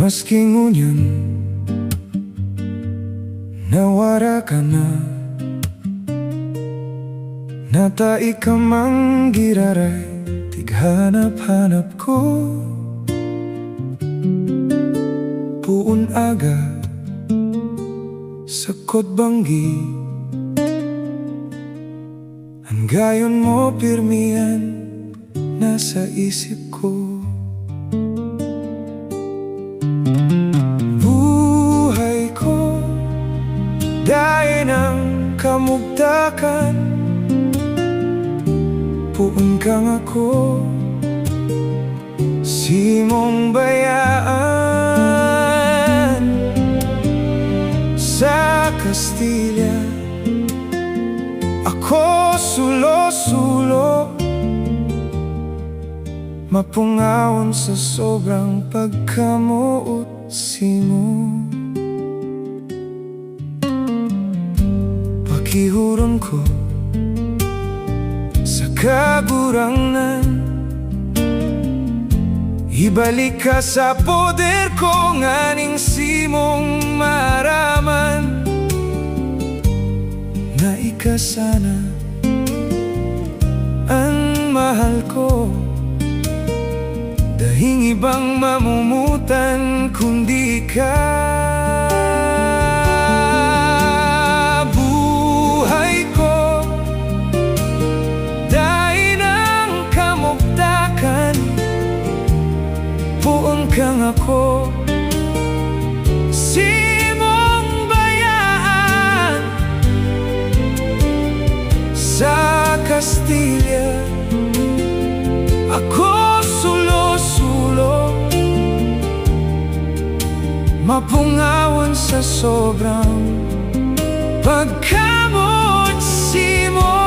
Maski ngunyan nawara ka na, natai ka mang giraray, tighanap-hanap ko. Puun aga sa kotbanggi, hanggayon mo pirmihan nasa isip ko. Buhay ko dahil ng kamugtakan, puun kang ako, simong bayaan sa Castilla. Ako sulo-sulo, mapungawon sa sobrang pagkamoot simo. Pakihuron ko sa kagurangan, ibalik ka sa poder ko, nganing simong maraman na ikasana ang mahal ko. Dahing ibang mamumutan kundi ka. Buhay ko dahil ng kamugtakan, puon kang ako, simong bayaan sa Castilla. Ako sulo-sulo, mapungawon sa sobrang pagkamot simo.